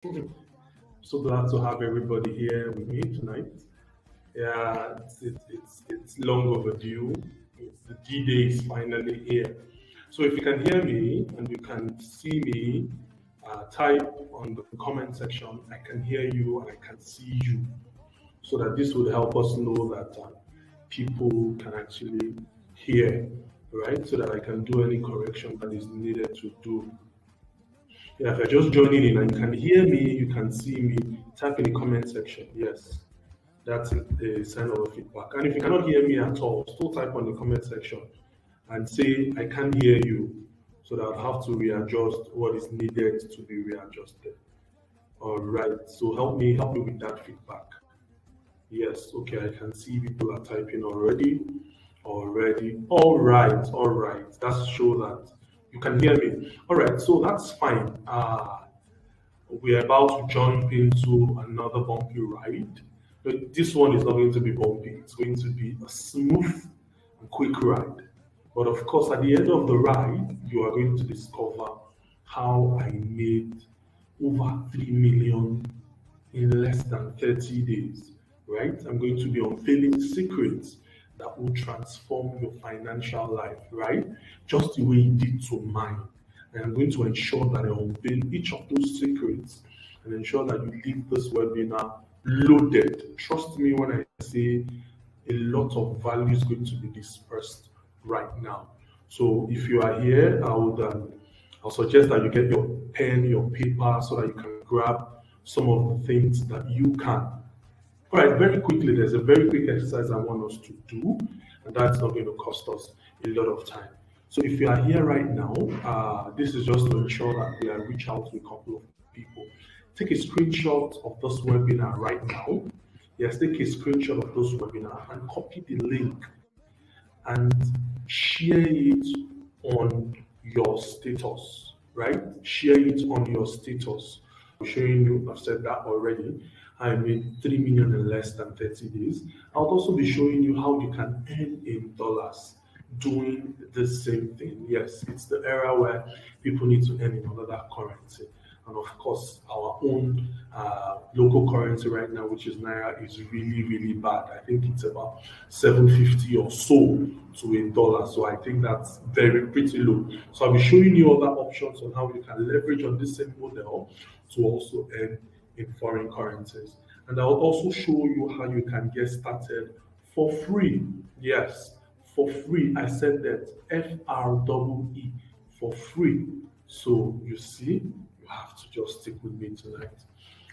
So glad to have everybody here with me tonight. Yeah, it's long overdue. The D Day is finally here. So if you can hear me and you can see me, type on the comment section. I can hear you and I can see you, so that this would help us know that people can actually hear, right? So that I can do any correction that is needed to do. Yeah, if you're just joining in and you can hear me, you can see me, type in the comment section. Yes, that's a sign of a feedback. And if you cannot hear me at all, still type on the comment section and say, I can't hear you, so that I'll have to readjust what is needed to be readjusted. All right, so help me with that feedback. Yes, okay, I can see people are typing already. Already. All right. That shows that you can hear me. All right, so that's fine. We're about to jump into another bumpy ride. But this one is not going to be bumpy, it's going to be a smooth and quick ride. But of course, at the end of the ride, you are going to discover how I made over 3 million in less than 30 days, right? I'm going to be unveiling secrets that will transform your financial life, right? Just the way it did to mine. And I'm going to ensure that I unveil each of those secrets and ensure that you leave this webinar loaded. Trust me when I say a lot of value is going to be dispersed right now. So if you are here, I'll suggest that you get your pen, your paper, so that you can grab some of the things that you can. All right, very quickly, there's a very quick exercise I want us to do, and that's not going to cost us a lot of time. So if you are here right now, this is just to ensure that we are reach out to a couple of people. Take a screenshot of this webinar right now. Yes, take a screenshot of this webinar and copy the link and share it on your status, right? Share it on your status. I'm showing you, I've said that already. I made 3 million in less than 30 days. I'll also be showing you how you can earn in dollars doing the same thing. Yes, it's the era where people need to earn in another currency. And of course, our own local currency right now, which is Naira, is really, really bad. I think it's about 750 or so to a dollar. So I think that's very pretty low. So I'll be showing you other options on how you can leverage on this same model to also earn in foreign currencies. And I'll also show you how you can get started for free. Yes, for free. I said that FREE, for free. So you see, you have to just stick with me tonight.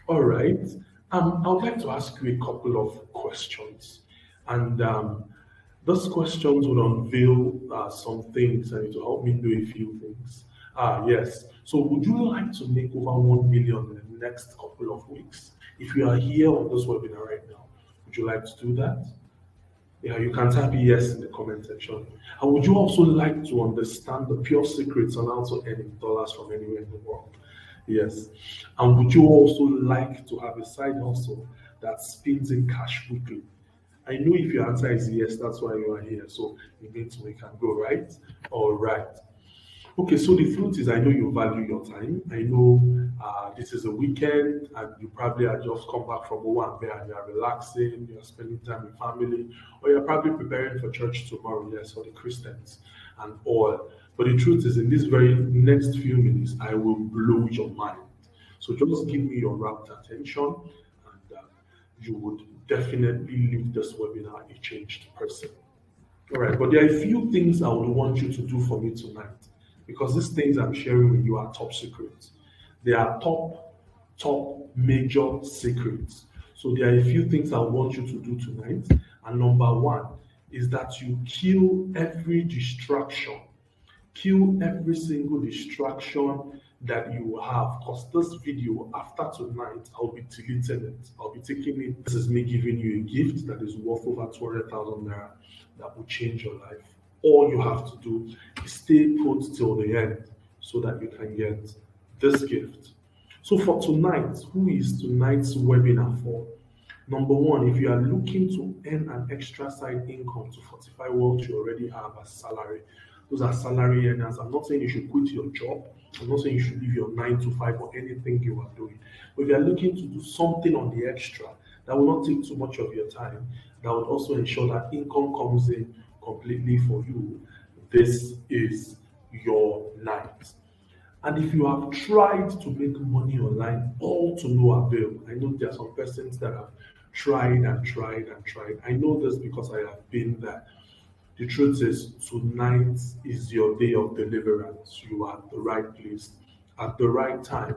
All right. I would like to ask you a couple of questions, and those questions will unveil some things and it will help me do a few things. Yes. So, would you like to make over 1 million in the next couple of weeks? If you are here on this webinar right now, would you like to do that? Yeah, you can type yes in the comment section. And would you also like to understand the pure secrets on how to earn in dollars from anywhere in the world? Yes. And would you also like to have a side hustle that spins in cash weekly? I know if your answer is yes, that's why you are here. So it means we can go, right? All right. Okay, so the truth is, I know you value your time. I know this is a weekend and you probably are just come back from work and you're relaxing, you're spending time with family, or you're probably preparing for church tomorrow, yes, for the Christians and all. But the truth is, in this very next few minutes, I will blow your mind. So just give me your rapt attention and you would definitely leave this webinar a changed person. All right, but there are a few things I would want you to do for me tonight because these things I'm sharing with you are top secrets. They are top major secrets. So there are a few things I want you to do tonight. And number one is that you kill every distraction. Kill every single distraction that you have. Because this video, after tonight, I'll be deleting it. I'll be taking it. This is me giving you a gift that is worth over 200,000 naira that will change your life. All you have to do is stay put till the end so that you can get this gift. So for tonight, who is tonight's webinar for? Number one, if you are looking to earn an extra side income to fortify what you already have as salary, Those are salary earners. I'm not saying you should quit your job. I'm not saying you should leave your 9 to 5 or anything you are doing. But if you are looking to do something on the extra that will not take too much of your time, that would also ensure that income comes in completely for you, this is your night. And if you have tried to make money online, all to no avail, I know there are some persons that have tried and tried and tried. I know this because I have been there. The truth is, tonight is your day of deliverance. You are at the right place at the right time.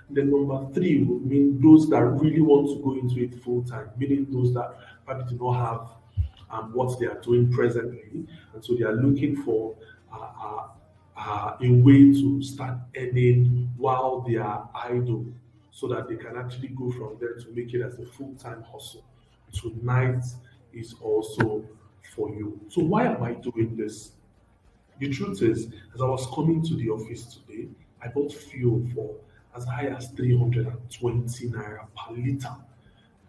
Then number three would mean those that really want to go into it full time, meaning those that probably do not have what they are doing presently, and so they are looking for a way to start earning while they are idle, so that they can actually go from there to make it as a full time hustle. Tonight is also for you. So why am I doing this? The truth is, as I was coming to the office today, I bought fuel for as high as 320 naira per liter.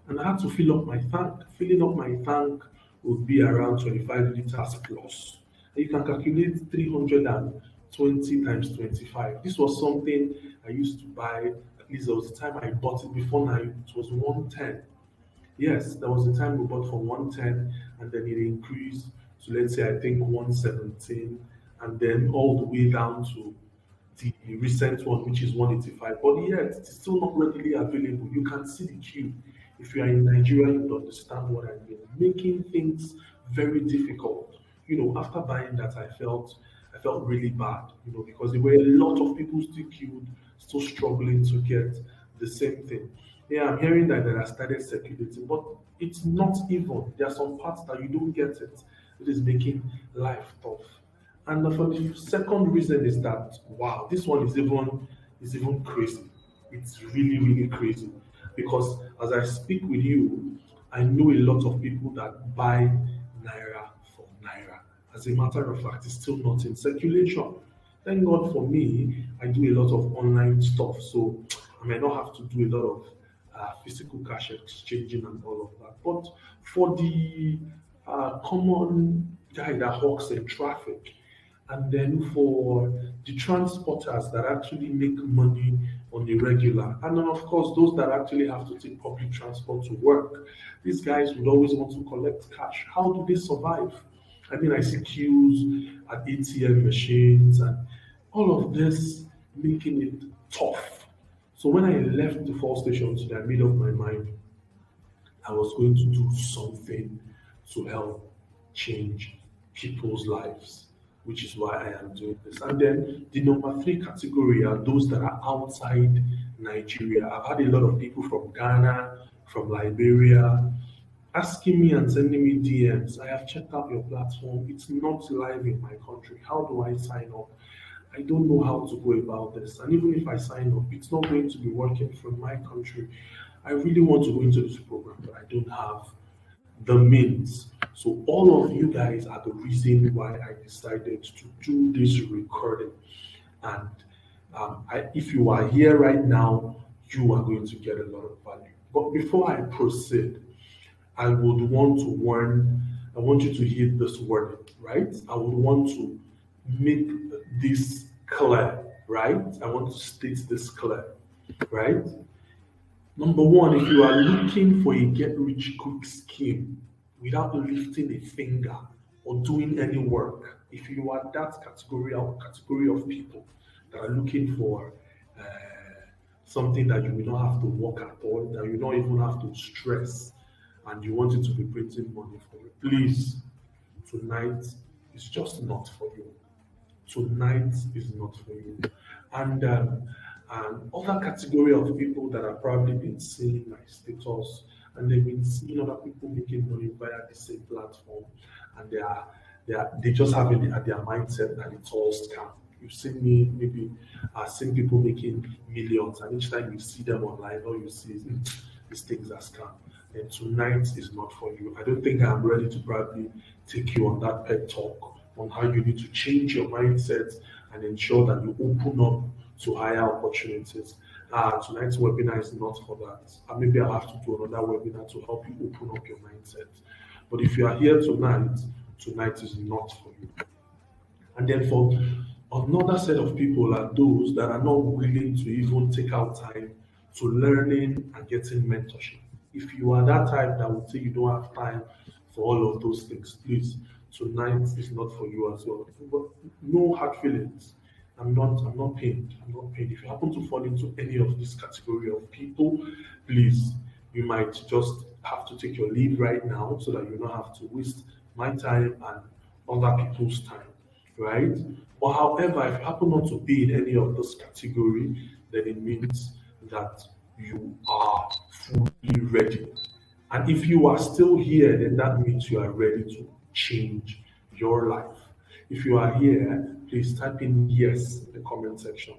And I had to fill up my tank. Filling up my tank would be around 25 liters plus. And you can calculate 320 times 25. This was something I used to buy, at least there was the time I bought it before now, it was 110. Yes, there was a time we bought for 110 and then it increased to, let's say, I think 117, and then all the way down to the recent one, which is 185. But yet, it's still not readily available. You can see the queue. If you are in Nigeria, you would understand what I mean. Making things very difficult. After buying that, I felt really bad, because there were a lot of people still queued, still struggling to get the same thing. Yeah, I'm hearing that they have started circulating, but it's not even. There are some parts that you don't get it. It is making life tough. And for the second reason is that wow, this one is even crazy. It's really, really crazy. Because as I speak with you, I know a lot of people that buy naira for naira. As a matter of fact, it's still not in circulation. Thank God for me, I do a lot of online stuff, so I may not have to do a lot of physical cash exchanging and all of that. But for the common guy that hawks in traffic, and then for the transporters that actually make money on the regular, and then of course those that actually have to take public transport to work, these guys would always want to collect cash. How do they survive? I mean, I see queues at ATM machines and all of this making it tough. So when I left the fuel station today, I made up my mind I was going to do something to help change people's lives, which is why I am doing this. And then the number three category are those that are outside Nigeria. I've had a lot of people from Ghana, from Liberia, asking me and sending me DMs. I have checked out your platform. It's not live in my country. How do I sign up? I don't know how to go about this. And even if I sign up, it's not going to be working from my country. I really want to go into this program, but I don't have the means. So all of you guys are the reason why I decided to do this recording. And if you are here right now, you are going to get a lot of value. But before I proceed, I would want to warn, I want you to hear this wording, right? I would want to make this clear, right? I want to state this clear, right? Number one, if you are looking for a get rich quick scheme without lifting a finger or doing any work, if you are that category of people that are looking for uh, something that you will not have to work at all, that you don't even have to stress, and you want it to be printing money for you, please, tonight is just not for you. Tonight is not for you. And other category of people that have probably been seeing my status, and they've been seeing other people making money via the same platform, and they just have it at their mindset that it's all scam. You've seen me maybe seen people making millions, and each time you see them online, all you see is these things are scam. And tonight is not for you. I don't think I'm ready to probably take you on that pep talk on how you need to change your mindset and ensure that you open up to higher opportunities. Tonight's webinar is not for that. Maybe I'll have to do another webinar to help you open up your mindset. But if you are here tonight, tonight is not for you. And then for another set of people are those that are not willing to even take out time to learning and getting mentorship. If you are that type that would say you don't have time for all of those things, please, tonight is not for you as well. But no hard feelings. I'm not pained. I'm not pained. If you happen to fall into any of this category of people, please, you might just have to take your leave right now so that you don't have to waste my time and other people's time, right? But however, if you happen not to be in any of this category, then it means that you are fully ready. And if you are still here, then that means you are ready to change your life. If you are here, please type in yes in the comment section.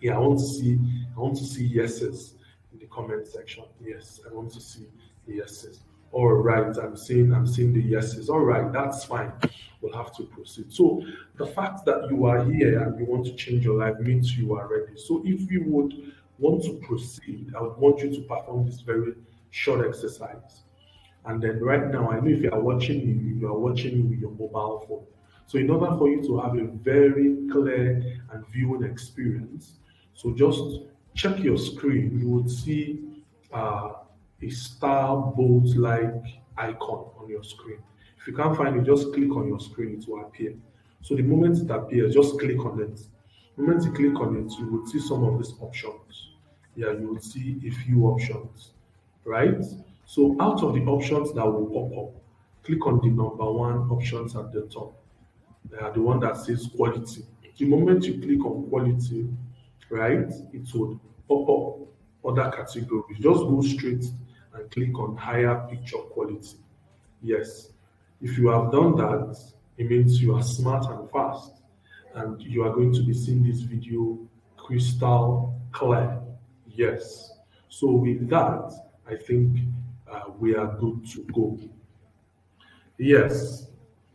Yeah, I want to see yeses in the comment section. Yes, I want to see the yeses. All right, I'm seeing the yeses. All right, that's fine. We'll have to proceed. So the fact that you are here and you want to change your life means you are ready. So if you would want to proceed, I would want you to perform this very short exercise. And then right now, I know if you are watching me with your mobile phone. So in order for you to have a very clear and viewing experience, so just check your screen. You would see uh, a star bolt like icon on your screen. If you can't find it, just click on your screen, it will appear. So the moment it appears, just click on it. The moment you click on it, you will see some of these options. Yeah, you will see a few options, right? So out of the options that will pop up, click on the number one options at the top. The one that says quality. The moment you click on quality, right, it would pop up other categories. Just go straight and click on higher picture quality. Yes. If you have done that, it means you are smart and fast, and you are going to be seeing this video crystal clear. Yes. So with that, I think we are good to go. Yes.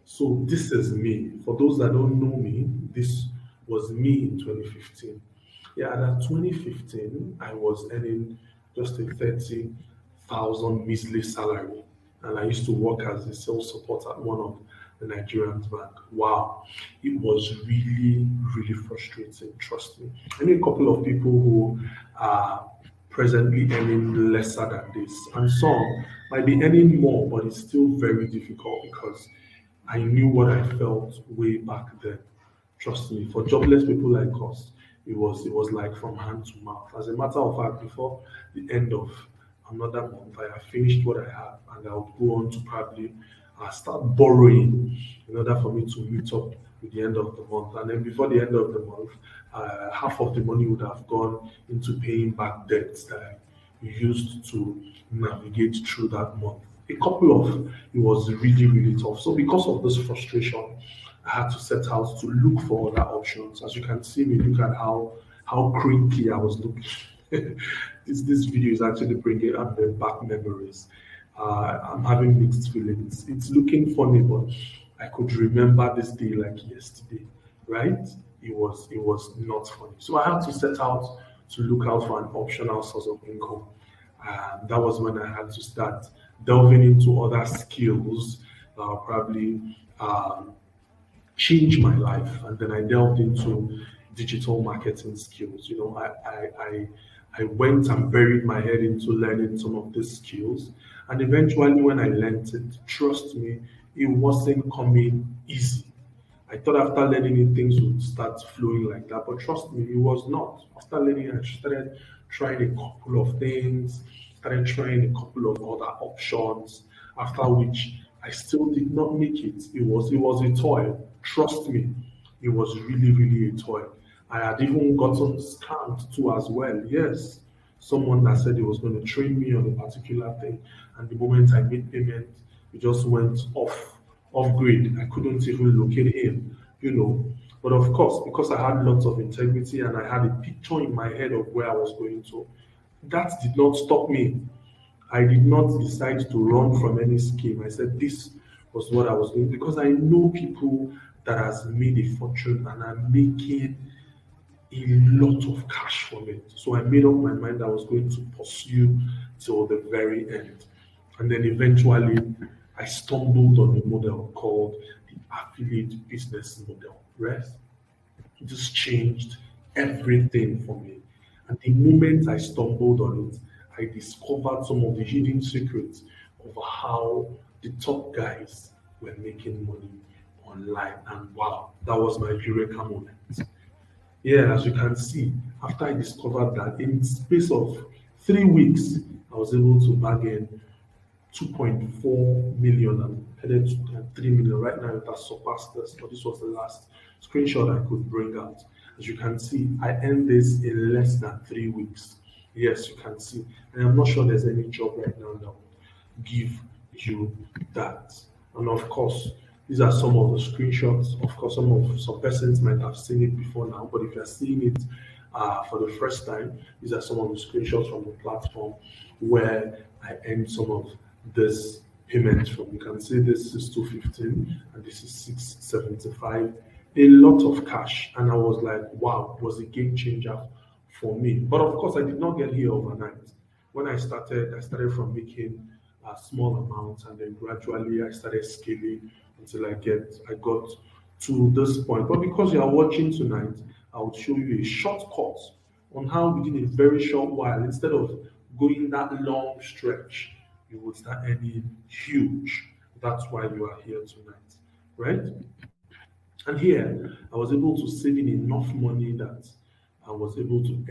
So this is me. For those that don't know me, this was me in 2015. Yeah, and at 2015, I was earning just a 30,000 measly salary. And I used to work as a sales support at one of the Nigerian bank. Wow. It was really, really frustrating, trust me. I know a couple of people who are presently earning lesser than this. And some might be earning more, but it's still very difficult because I knew what I felt way back then. Trust me, for jobless people like us, it was like from hand to mouth. As a matter of fact, before the end of another month, I have finished what I have, and I would go on to probably start borrowing in order for me to meet up with the end of the month. And then before the end of the month, half of the money would have gone into paying back debts that I used to navigate through that month. It was really, really tough. So because of this frustration, I had to set out to look for other options. As you can see me, look at how crinkly I was looking. this video is actually bringing up the back memories. I'm having mixed feelings. It's looking funny, but I could remember this day like yesterday, right? It was not funny. So I had to set out to look out for an optional source of income. That was when I had to start delving into other skills that will probably change my life. And then I delved into digital marketing skills. I went and buried my head into learning some of these skills. And eventually, when I learned it, trust me, it wasn't coming easy. I thought after learning it, things would start flowing like that, but trust me, it was not. After learning, I started trying a couple of things, started trying a couple of other options, after which I still did not make it. It was a toil. Trust me, it was really, really a toil. I had even gotten scammed too as well. Yes, someone that said he was going to train me on a particular thing, and the moment I made payment, it just went off grid. I couldn't even locate him. But of course, because I had lots of integrity and I had a picture in my head of where I was going to, that did not stop me. I did not decide to run from any scheme. I said this was what I was doing because I know people that has made a fortune and are making a lot of cash from it. So I made up my mind I was going to pursue till the very end. And then eventually I stumbled on a model called the affiliate business model, right? It just changed everything for me. And the moment I stumbled on it, I discovered some of the hidden secrets of how the top guys were making money online. And wow, that was my eureka moment. Yeah, as you can see, after I discovered that in space of 3 weeks, I was able to bargain 2.4 million and headed to 3 million. Right now, it has surpassed this, but this was the last screenshot I could bring out. As you can see, I earned this in less than 3 weeks. Yes, you can see. And I'm not sure there's any job right now that would give you that. And of course, these are some of the screenshots. Of course, some persons might have seen it before now, but if you're seeing it for the first time, these are some of the screenshots from the platform where I earned some of this payment from. You can see this is 215 and this is 675. A lot of cash, and I was like, wow, it was a game changer for me. But of course, I did not get here overnight. When I started from making small amounts, and then gradually I started scaling until I got to this point. But because you are watching tonight, I will show you a shortcut on how within a very short while, instead of going that long stretch, you will start earning huge. That's why you are here tonight, right? And here, I was able to save in enough money that I was able to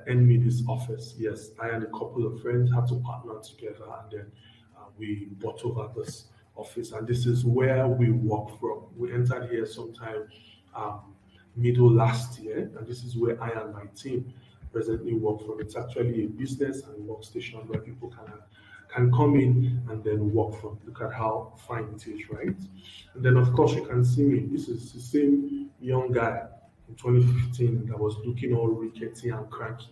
earn me this office. Yes, I and a couple of friends had to partner together, and then we bought over this office. And this is where we work from. We entered here sometime um, middle last year, and this is where I and my team presently work from. It's actually a business and workstation where people can come in and then work from. Look at how fine it is, right? And then of course you can see me. This is the same young guy in 2015 that was looking all rickety and cranky.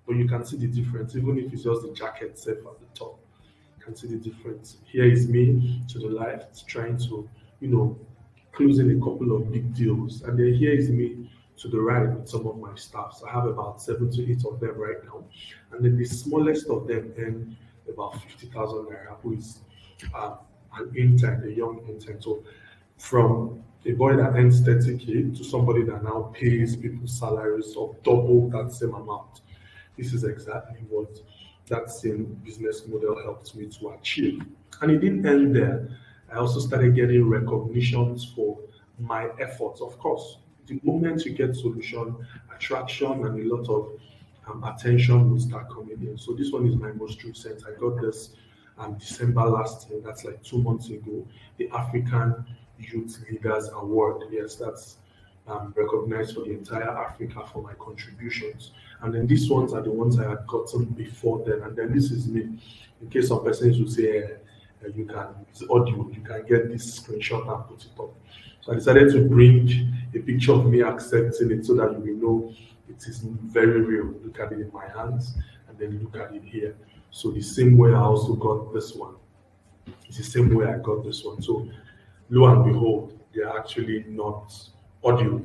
But you can see the difference, even if it's just the jacket set at the top. You can see the difference. Here is me to the left, trying to, closing a couple of big deals. And then here is me to the right with some of my staffs. I have about 7 to 8 of them right now. And then the smallest of them earn about 50,000 naira, who is an intern, a young intern. So from a boy that earns 30K to somebody that now pays people's salaries of double that same amount. This is exactly what that same business model helped me to achieve. And it didn't end there. I also started getting recognitions for my efforts. Of course, the moment you get solution, attraction, and a lot of attention will start coming in. So this one is my most recent. I got this December last year. That's like 2 months ago. The African Youth Leaders Award. Yes, that's recognized for the entire Africa for my contributions. And then these ones are the ones I had gotten before then. And then this is me. In case some persons will say, it's audio, you can get this screenshot and put it up. So I decided to bring a picture of me accepting it so that you will know it is very real. Look at it in my hands and then look at it here. So the same way I also got this one. It's the same way I got this one. So lo and behold, they're actually not audio.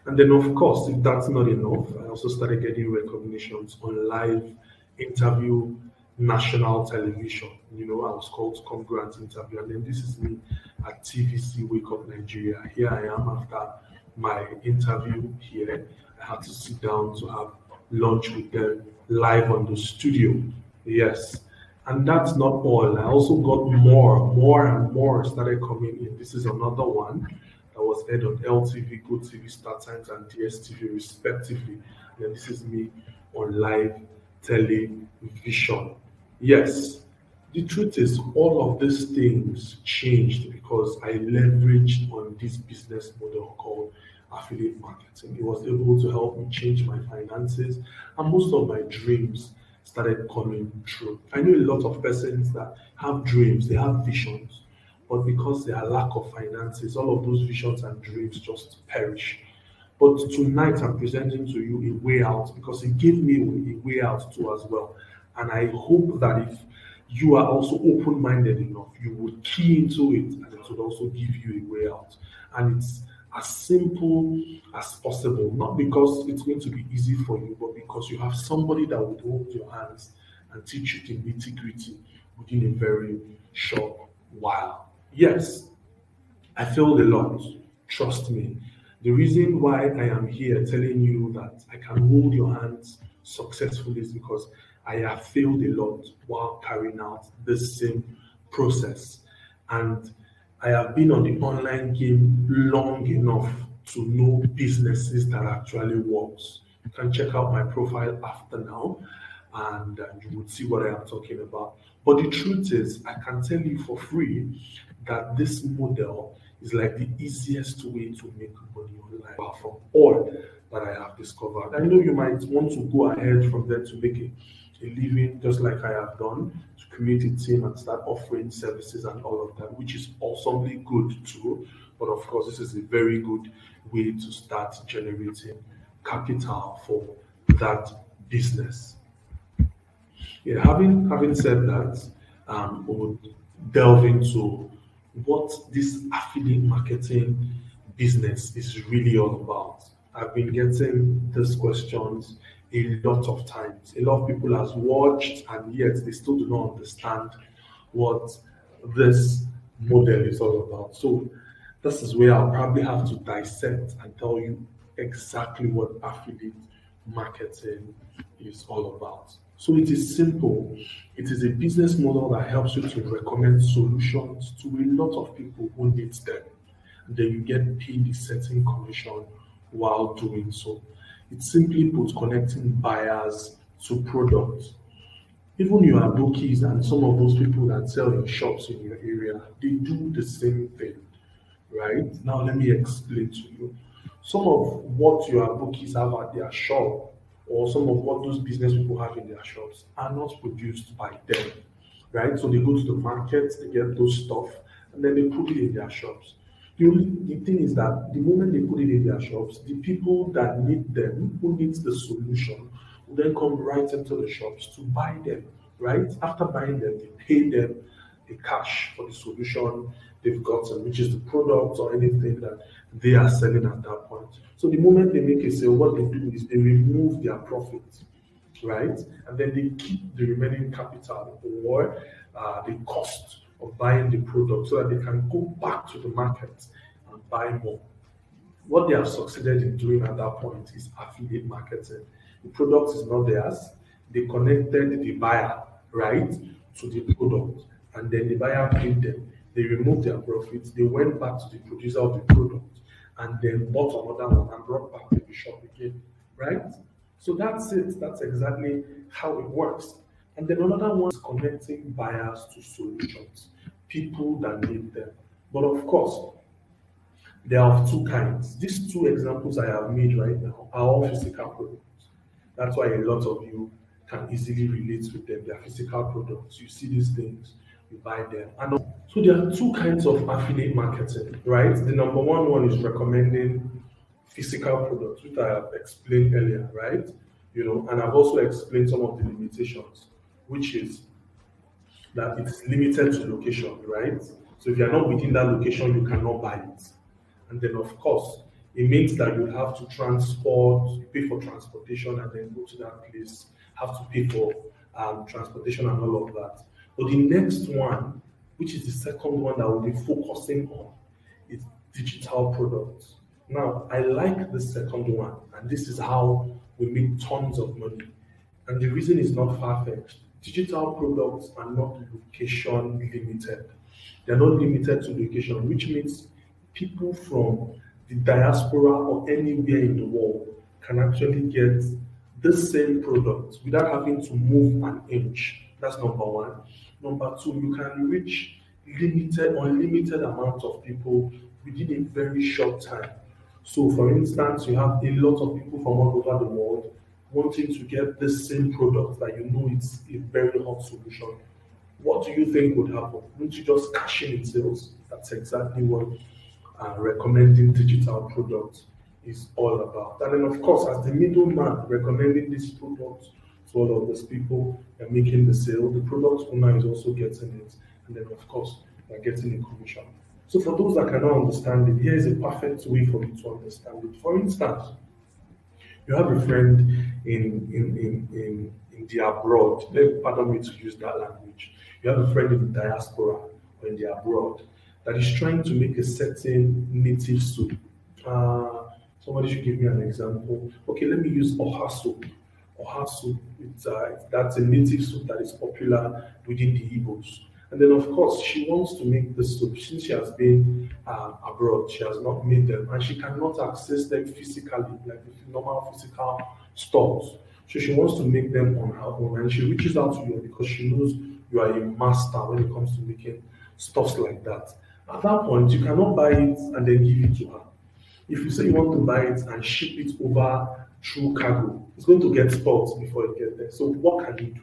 And then of course, if that's not enough, I also started getting recognitions on live interview, national television. I was called to come grant interview, and then this is me at TVC Wake Up Nigeria. Here I am after my interview here. I had to sit down to have lunch with them live on the studio. Yes. And that's not all. I also got more and more started coming in. This is another one that was aired on LTV, GoTV, StarTimes, and DSTV respectively. And then this is me on live television. Yes, the truth is all of these things changed because I leveraged on this business model called affiliate marketing. It was able to help me change my finances, and most of my dreams started coming true. I know a lot of persons that have dreams, they have visions, but because there are lack of finances, all of those visions and dreams just perish. But tonight I'm presenting to you a way out because it gave me a way out too as well. And I hope that if you are also open-minded enough, you would key into it and it would also give you a way out. And it's as simple as possible, not because it's going to be easy for you, but because you have somebody that would hold your hands and teach you the nitty-gritty within a very short while. Yes, I failed a lot, trust me. The reason why I am here telling you that I can hold your hands successfully is because I have failed a lot while carrying out this same process. And I have been on the online game long enough to know businesses that actually works. You can check out my profile after now and you would see what I am talking about. But the truth is, I can tell you for free that this model is like the easiest way to make money online from all that I have discovered. I know you might want to go ahead from there to make a living just like I have done, to create a team and start offering services and all of that, which is awesomely good too. But of course, this is a very good way to start generating capital for that business. Yeah, having said that, we would delve into what this affiliate marketing business is really all about. I've been getting these questions a lot of times. A lot of people has watched and yet they still do not understand what this model is all about. So this is where I'll probably have to dissect and tell you exactly what affiliate marketing is all about. So it is simple. It is a business model that helps you to recommend solutions to a lot of people who need them. And then you get paid a certain commission while doing so. It simply puts connecting buyers to products. Even your bookies and some of those people that sell in shops in your area, they do the same thing, right? Now let me explain to you. Some of what your bookies have at their shop or some of what those business people have in their shops are not produced by them, right? So they go to the market, they get those stuff, and then they put it in their shops. The thing is that the moment they put it in their shops, the people that need them, who needs the solution, will then come right into the shops to buy them, right? After buying them, they pay them the cash for the solution they've gotten, which is the product or anything that they are selling at that point. So the moment they make a sale, what they do is they remove their profit, right? And then they keep the remaining capital or the cost of buying the product so that they can go back to the market and buy more. What they have succeeded in doing at that point is affiliate marketing. The product is not theirs. They connected the buyer, right, to the product, and then the buyer paid them. They removed their profits. They went back to the producer of the product, and then bought another one and brought back to the shop again, right? So that's it. That's exactly how it works. And then another one is connecting buyers to solutions, people that need them. But of course, they are of two kinds. These two examples I have made right now are all physical products. That's why a lot of you can easily relate with them. They are physical products. You see these things, you buy them. And so there are two kinds of affiliate marketing, right? The number one is recommending physical products, which I have explained earlier, right? And I've also explained some of the limitations, which is that it's limited to location, right? So if you're not within that location, you cannot buy it. And then, of course, it means that you have to transport, pay for transportation, and then go to that place, have to pay for transportation and all of that. But the next one, which is the second one that we'll be focusing on, is digital products. Now, I like the second one, and this is how we make tons of money. And the reason is not far-fetched. Digital products are not location limited. They're not limited to location, which means people from the diaspora or anywhere in the world can actually get the same product without having to move an inch. That's number one. Number two, you can reach unlimited amount of people within a very short time. So, for instance, you have a lot of people from all over the world wanting to get the same product that it's a very hot solution. What do you think would happen? Wouldn't you just cash in sales? That's exactly what recommending digital products is all about. And then, of course, as the middleman recommending this product to all of these people and making the sale, the product owner is also getting it. And then, of course, they're getting a commission. So for those that cannot understand it, here is a perfect way for you to understand it. For instance, you have a friend in the abroad. Pardon me to use that language. You have a friend in the diaspora or in the abroad that is trying to make a certain native soup. Somebody should give me an example. Okay, let me use oha soup. Oha soup, that's a native soup that is popular within the Igbos. And then, of course, she wants to make the soup since she has been abroad. She has not made them, and she cannot access them physically, like the normal physical stores. So she wants to make them on her own, and she reaches out to you because she knows you are a master when it comes to making stuffs like that. At that point, you cannot buy it and then give it to her. If you say you want to buy it and ship it over through cargo, it's going to get spoiled before it gets there. So what can you do?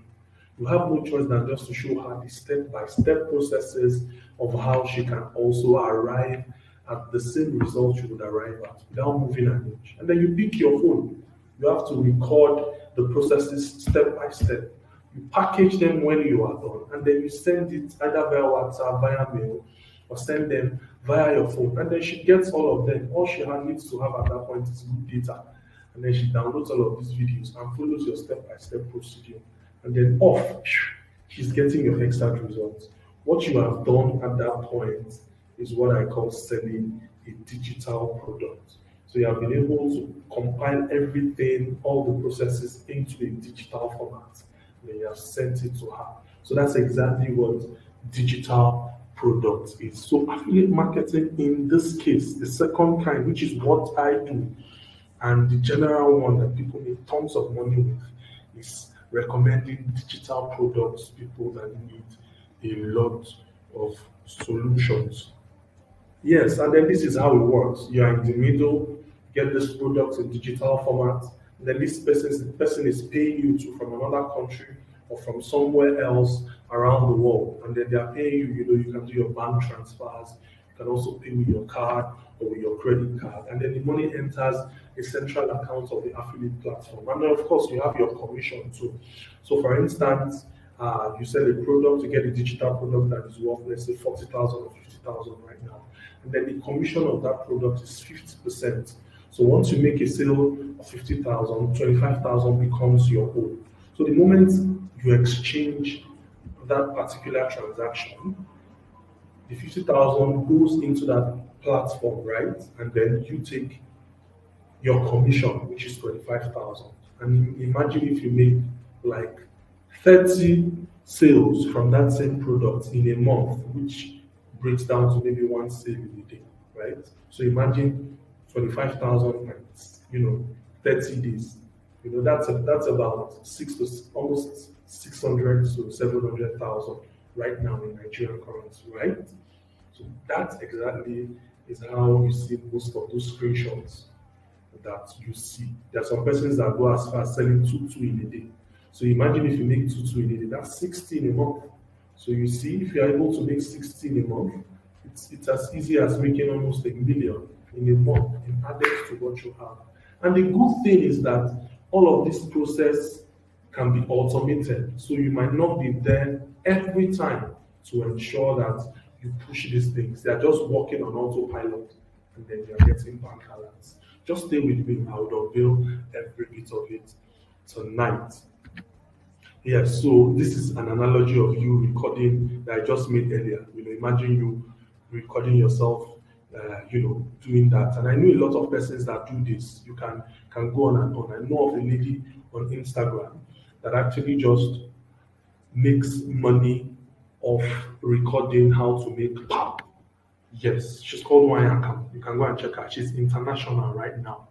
You have no choice than just to show her the step-by-step processes of how she can also arrive at the same result you would arrive at without moving an inch. And then you pick your phone. You have to record the processes step by step. You package them when you are done, and then you send it either via WhatsApp, via mail, or send them via your phone. And then she gets all of them. All she needs to have at that point is good data. And then she downloads all of these videos and follows your step-by-step procedure. And then off, she's getting your exact results. What you have done at that point is what I call selling a digital product. So you have been able to compile everything, all the processes into a digital format. And then you have sent it to her. So that's exactly what digital product is. So affiliate marketing in this case, the second kind, which is what I do, and the general one that people make tons of money with, is recommending digital products to people that need a lot of solutions. Yes, and then this is how it works. You are in the middle, get this product in digital format, and then the person is paying you to from another country or from somewhere else around the world, and then they are paying you. You can do your bank transfers. You can also pay with your card or with your credit card, and then the money enters a central account of the affiliate platform. And then, of course, you have your commission too. So, for instance, you sell a product, you get a digital product that is worth, let's say, 40,000 or 50,000 right now, and then the commission of that product is 50%. So, once you make a sale of 50,000, 25,000 becomes your own. So, the moment you exchange that particular transaction, the 50,000 goes into that platform, right? And then you take your commission, which is 25,000. And imagine if you make like 30 sales from that same product in a month, which breaks down to maybe one sale in a day, right? So imagine 25,000 times, 30 days. That's about almost 600 to 700,000 right now in Nigerian currency, right? So that exactly is how you see most of those screenshots that you see. There are some persons that go as far as selling two in a day. So imagine if you make two in a day, that's 16 a month. So you see, if you're able to make 16 a month, it's as easy as making almost 1 million in a month in added to what you have. And the good thing is that all of this process can be automated. So you might not be there every time to ensure that you push these things. They are just working on autopilot, and then you're getting bank alerts. Just stay with me. I will unveil every bit of it tonight. Yes, so this is an analogy of you recording that I just made earlier. Imagine you recording yourself, doing that. And I know a lot of persons that do this. You can go on and on. I know of a lady on Instagram that actually just makes money off recording how to make pap. Yes, she's called Wayaka. You can go and check her. She's international right now.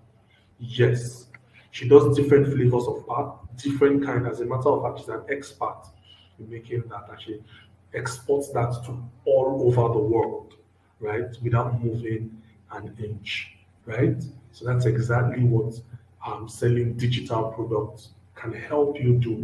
Yes, she does different flavors of pap, different kind. As a matter of fact, she's an expert in making that, and she exports that to all over the world, right? Without moving an inch, right? So that's exactly what selling digital products can help you do.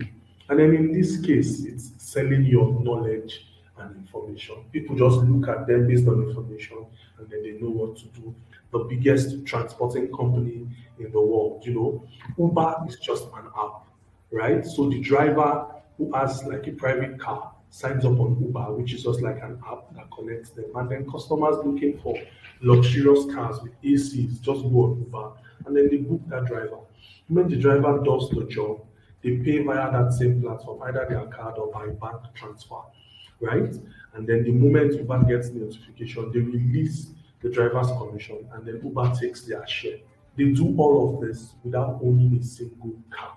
And then in this case, it's selling your knowledge and information. People just look at them based on information, and then they know what to do. The biggest transporting company in the world, Uber is just an app, right? So the driver who has like a private car signs up on Uber, which is just like an app that connects them. And then customers looking for luxurious cars with ACs just go on Uber, and then they book that driver. When the driver does the job, they pay via that same platform, either their card or by bank transfer. right? And then the moment Uber gets the notification, they release the driver's commission, and then Uber takes their share. They do all of this without owning a single car.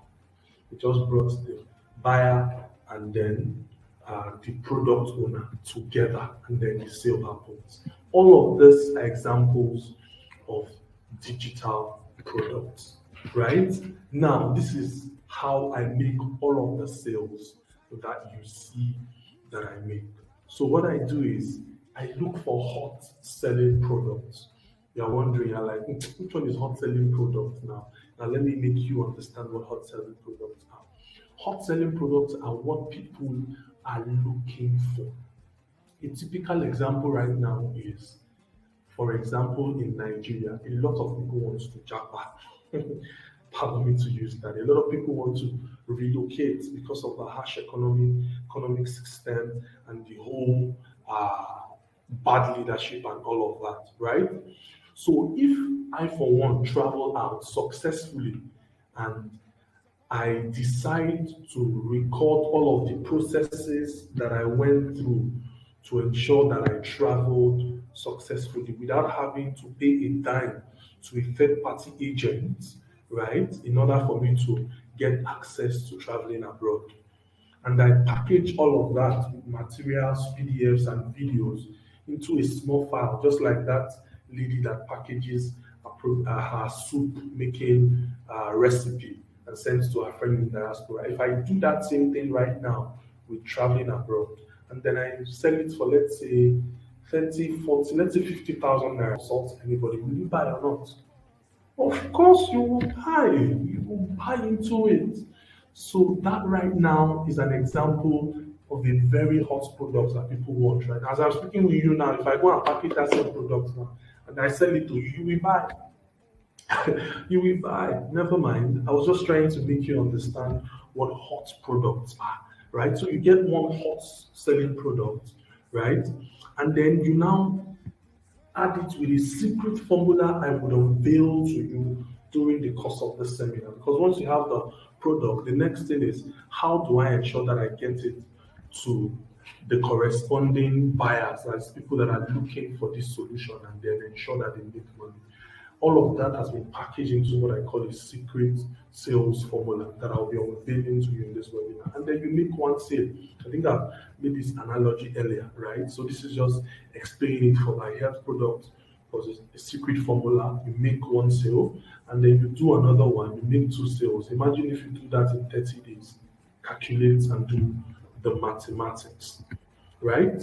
They just brought the buyer and then the product owner together, and then the sale happens. All of these are examples of digital products, right? Now, this is how I make all of the sales that you see that I make. So what I do is I look for hot selling products. You're wondering, you're like, which one is hot selling product now? Now let me make you understand what hot selling products are. Hot selling products are what people are looking for. A typical example right now is, for example, in Nigeria, a lot of people want to japa. Pardon me to use that. A lot of people want to relocate because of the harsh economic system and the whole bad leadership and all of that, right? So if I, for one, travel out successfully and I decide to record all of the processes that I went through to ensure that I traveled successfully without having to pay a dime to a third party agent, right, in order for me to get access to traveling abroad. And I package all of that with materials, PDFs, and videos into a small file, just like that lady that packages her soup making recipe and sends to her friend in diaspora. If I do that same thing right now with traveling abroad, and then I sell it for, let's say, 30, 40, let's say 50,000 naira, salt anybody, will you buy or not? Of course, you will buy. You will buy into it. So that right now is an example of a very hot product that people want. Right, as I'm speaking with you now, if I go and package that same product now and I sell it to you, you will buy. You will buy. Never mind. I was just trying to make you understand what hot products are. Right. So you get one hot selling product, right, and then you now add it with a secret formula I would unveil to you during the course of the seminar. Because once you have the product, the next thing is, how do I ensure that I get it to the corresponding buyers, as people that are looking for this solution, and then ensure that they make money. All of that has been packaged into what I call a secret sales formula that I'll be unveiling to you in this webinar. And then you make one sale. I think I've made this analogy earlier, right? So this is just explaining for my health product was a secret formula. You make one sale and then you do another one, you make two sales. Imagine if you do that in 30 days. Calculate and do the mathematics, right?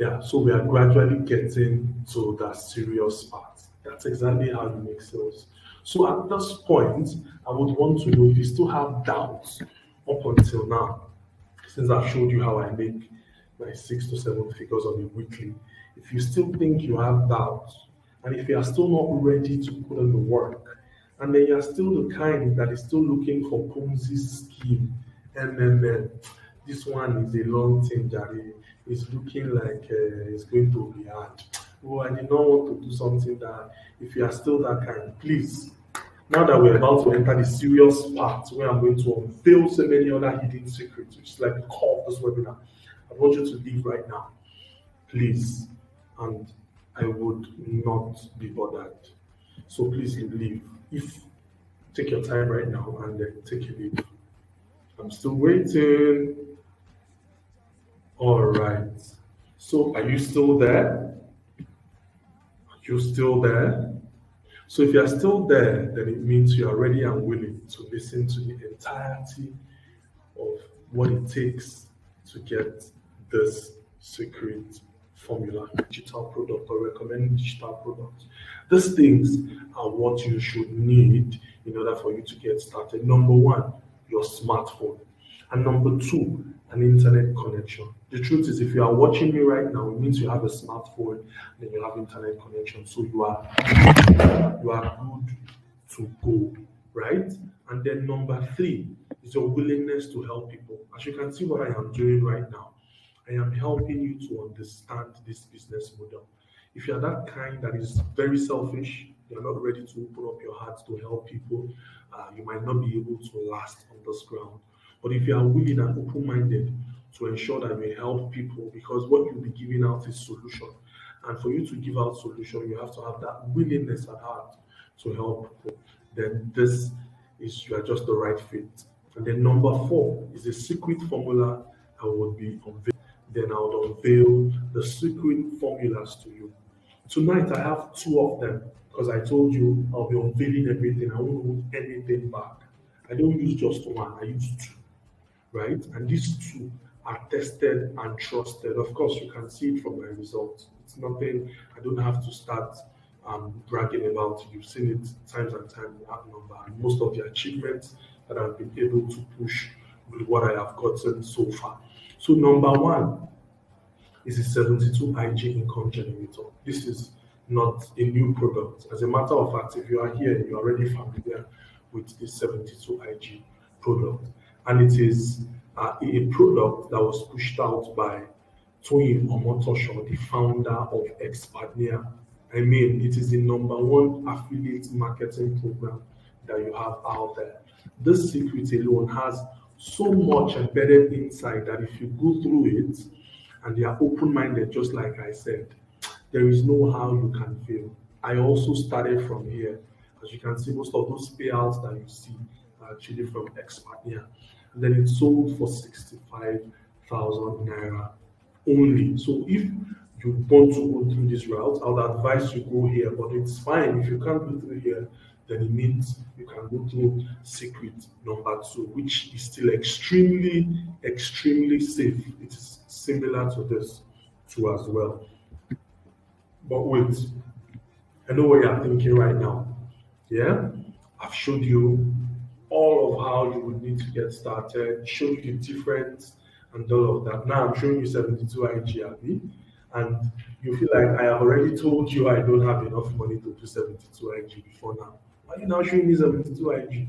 Yeah, so we are gradually getting to that serious part. That's exactly how you make sales. So at this point, I would want to know if you still have doubts up until now, since I've showed you how I make my 6 to 7 figures on a weekly. If you still think you have doubts, and if you are still not ready to put in the work, and then you are still the kind that is still looking for Ponzi scheme, and then this one is a long thing, Jerry. It's looking like it's going to be hard. Oh, I did not want to do something that, if you are still that kind, please. Now that we're about to enter the serious part where I'm going to unveil so many other hidden secrets, which is like the core of this webinar, I want you to leave right now, please. And I would not be bothered. So please leave. If take your time right now and then take a leave. I'm still waiting. All right. So are you still there? Are you still there? So if you are still there, then it means you are ready and willing to listen to the entirety of what it takes to get this secret formula, digital product, or recommend digital products. These things are what you should need in order for you to get started. Number one, your smartphone. And number two, an internet connection. The truth is, if you are watching me right now, it means you have a smartphone and you have internet connection. So you are good to go, right? And then number three is your willingness to help people. As you can see what I am doing right now, I am helping you to understand this business model. If you're that kind that is very selfish, you're not ready to open up your heart to help people, you might not be able to last on this ground. But if you are willing and open-minded to ensure that we help people, because what you'll be giving out is solution. And for you to give out solution, you have to have that willingness at heart to help people. Then this is, you are just the right fit. And then number four is a secret formula I would be unveiled. Then I would unveil the secret formulas to you. Tonight I have two of them because I told you I'll be unveiling everything. I won't hold anything back. I don't use just one, I use two, right? And these two are tested and trusted. Of course, you can see it from my results. It's nothing, I don't have to start bragging about. You've seen it times and times in that number. And most of the achievements that I've been able to push with what I have gotten so far. So number one is a 72 IG income generator. This is not a new product. As a matter of fact, if you are here, you're already familiar with this 72 IG product. And it is a product that was pushed out by Toyin Omotosho, the founder of Expadnia. I mean, it is the number one affiliate marketing program that you have out there. This secret alone has so much embedded inside that if you go through it and they are open-minded, just like I said, there is no how you can fail. I also started from here. As you can see, most of those payouts that you see are actually from Expadnia. And then it sold for 65,000 naira only. So if you want to go through this route, I would advise you go here, but it's fine. If you can't go through here, then it means you can go through secret number two, which is still extremely, extremely safe. It is similar to this too as well. But wait, I know what you're thinking right now. Yeah, I've showed you all of how you would need to get started, showed you the difference and all of that. Now I'm showing you 72 IGRB, and you feel like I have already told you I don't have enough money to do 72 IG before now. Why are you now showing me 72 IG?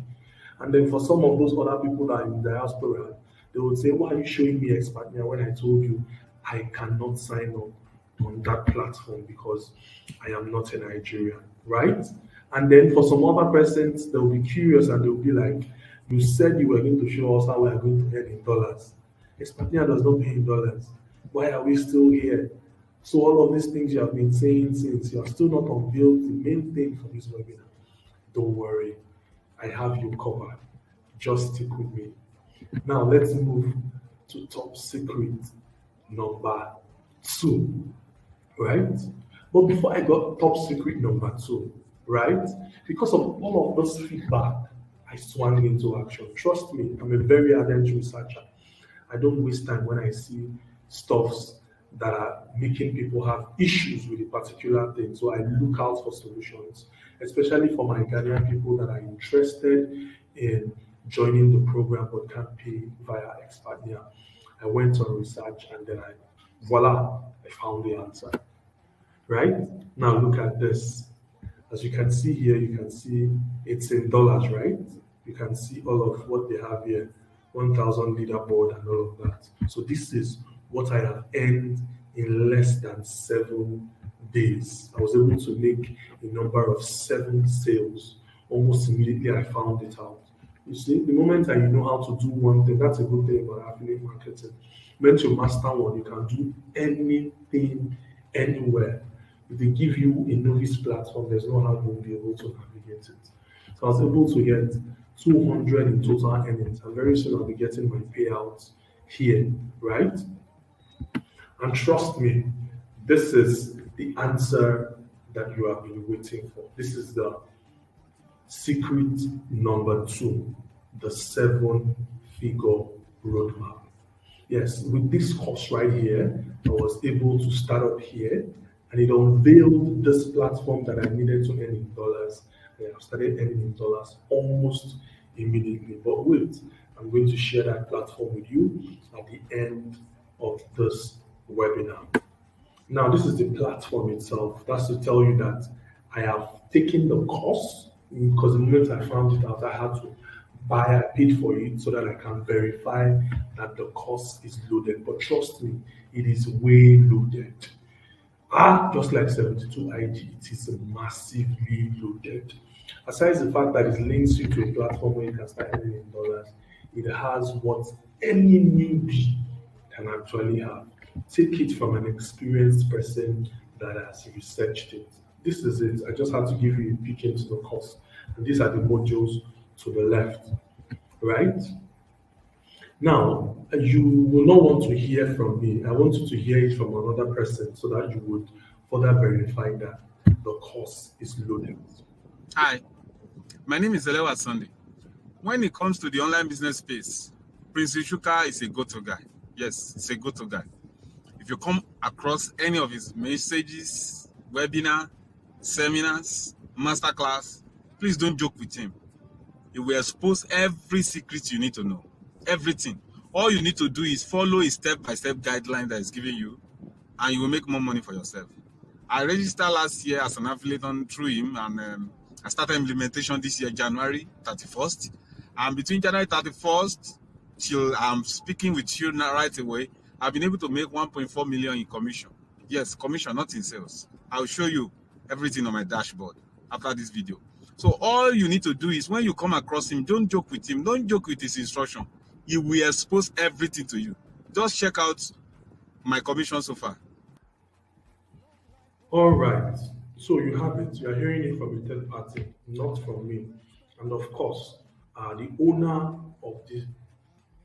And then for some of those other people that are in diaspora, they would say, why are you showing me Expadnia when I told you I cannot sign up on that platform because I am not a Nigerian, right? And then for some other persons, they'll be curious and they'll be like, you said you were going to show us how we are going to earn in dollars. Expadnia does not pay in dollars. Why are we still here? So all of these things you have been saying since, you are still not unveiled the main thing for this webinar. Don't worry, I have you covered. Just stick with me. Now let's move to top secret number two, right? But before I got top secret number two, right? Because of all of this feedback, I swung into action. Trust me, I'm a very ardent researcher. I don't waste time when I see stuffs that are making people have issues with a particular thing. So I look out for solutions, especially for my Ghanaian people that are interested in joining the program but can't pay via Expadnia. I went on research and then voila, I found the answer. Right? Now look at this. As you can see here, you can see it's in dollars, right? You can see all of what they have here, 1,000 leaderboard and all of that. So this is what I have earned in less than 7 days. I was able to make a number of 7 sales. Almost immediately I found it out. You see, the moment that you know how to do one thing, that's a good thing about affiliate marketing. Once you master one, you can do anything, anywhere. If they give you a novice platform, there's no how you will be able to navigate it. So I was able to get 200 in total earnings, and very soon I'll be getting my payouts here, right? And trust me, this is the answer that you have been waiting for. This is the secret number 2, the 7-figure roadmap. Yes, with this course right here, I was able to start up here, and it unveiled this platform that I needed to earn in dollars. And I started earning in dollars almost immediately. But wait, I'm going to share that platform with you at the end of this webinar. Now, this is the platform itself. That's to tell you that I have taken the course, because the moment I found it out, I had to I paid for it so that I can verify that the course is loaded. But trust me, it is way loaded. Just like 72 IG, it is massively loaded. Aside the fact that it links you to a platform where you can start earning in dollars, it has what any newbie can actually have. Take it from an experienced person that has researched it. This is it. I just had to give you a peek into the course. And these are the modules to the left, right? Now, you will not want to hear from me. I want you to hear it from another person so that you would further verify that the course is loaded. Hi, my name is Elewa Sunday. When it comes to the online business space, Prince Ishuka is a go-to guy. Yes, it's a go-to guy. If you come across any of his messages, webinar, seminars, masterclass, please don't joke with him. He will expose every secret you need to know. Everything. All you need to do is follow a step-by-step guideline that is given you, and you will make more money for yourself. I registered last year as an affiliate through him, and I started implementation this year, January 31st. And between January 31st till I'm speaking with you now right away, I've been able to make 1.4 million in commission. Yes, commission, not in sales. I'll show you everything on my dashboard after this video. So all you need to do is when you come across him, don't joke with him. Don't joke with his instruction. He will expose everything to you. Just check out my commission so far. All right. So you have it. You are hearing it from a third party, not from me. And of course, the owner of this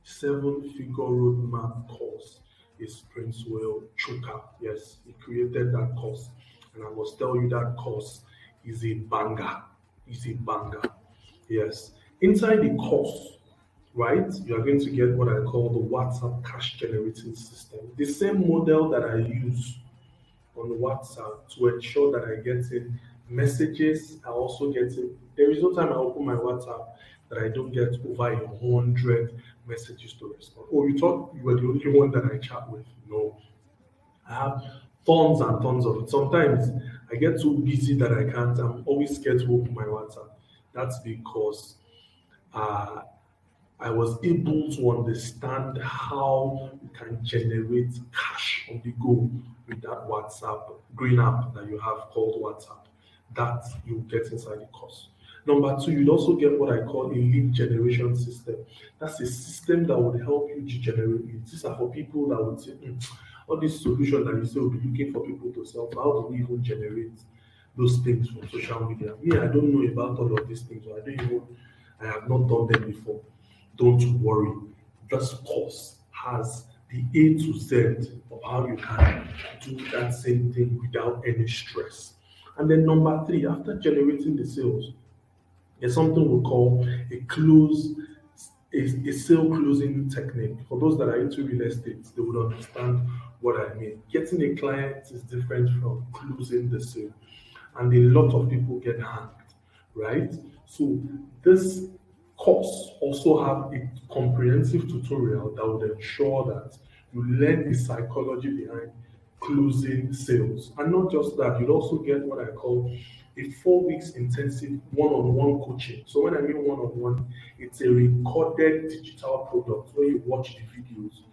seven-figure roadmap course is Prince Will Chuka. Yes, he created that course. And I must tell you that course is a banger. It's a banger. Yes. Inside the course, right, you are going to get what I call the WhatsApp cash generating system. The same model that I use on WhatsApp to ensure that I get in messages. I also get in. There is no time I open my WhatsApp that I don't get over 100 messages to respond. Oh, you thought you were the only one that I chat with? No, I have tons and tons of it. Sometimes I get so busy that I can't. I'm always scared to open my WhatsApp. That's because uh, I was able to understand how you can generate cash on the go with that WhatsApp green app that you have called WhatsApp. That you get inside the course. Number two, you'd also get what I call a lead generation system. That's a system that would help you to generate leads. These are for people that would say, all these solutions that you say will be looking for people to sell. So how do we even generate those things from social media? Me, I don't know about all of these things. I have not done them before. Don't worry. This course has the A to Z of how you can do that same thing without any stress. And then number three, after generating the sales, there's something we call a sale closing technique. For those that are into real estate, they would understand what I mean. Getting a client is different from closing the sale. And a lot of people get hanged, right? So this course also have a comprehensive tutorial that would ensure that you learn the psychology behind closing sales. And not just that, you'll also get what I call a 4 weeks intensive one-on-one coaching. So when I mean one-on-one, it's a recorded digital product where you watch the videos.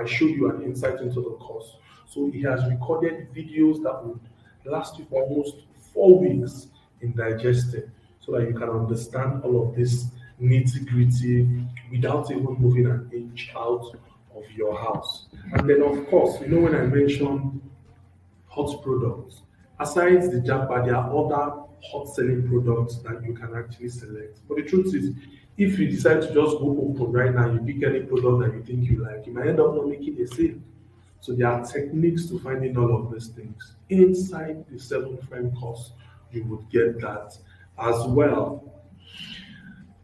I showed you an insight into the course. So he has recorded videos that would last you for almost 4 weeks in digesting so that you can understand all of this nitty-gritty without even moving an inch out of your house. And then of course, when I mentioned hot products, aside the Japa, there are other hot selling products that you can actually select. But the truth is, if you decide to just go open right now, you pick any product that you think you like, you might end up not making a sale. So there are techniques to finding all of these things. Inside the 7 frame course, you would get that as well.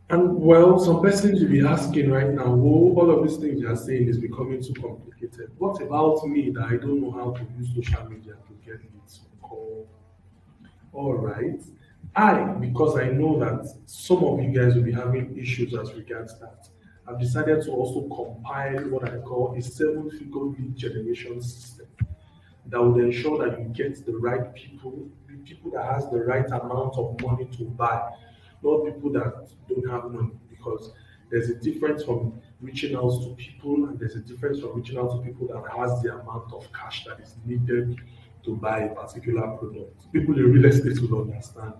And well, some persons will be asking right now, all of these things you are saying is becoming too complicated. What about me that I don't know how to use social media to get leads from call? All right. Because I know that some of you guys will be having issues as regards that, I've decided to also compile what I call a 7-figure lead generation system that would ensure that you get the right people, the people that has the right amount of money to buy, not people that don't have money, because there's a difference from reaching out to people and there's a difference from reaching out to people that has the amount of cash that is needed to buy a particular product. People in real estate will understand.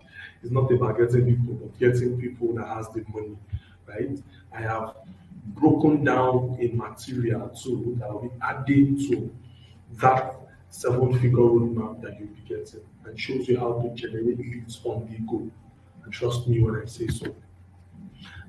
It's not about getting people, but getting people that has the money, right? I have broken down in material too that will be added to that seven-figure roadmap that you'll be getting and shows you how to generate leads on the go. And trust me when I say so.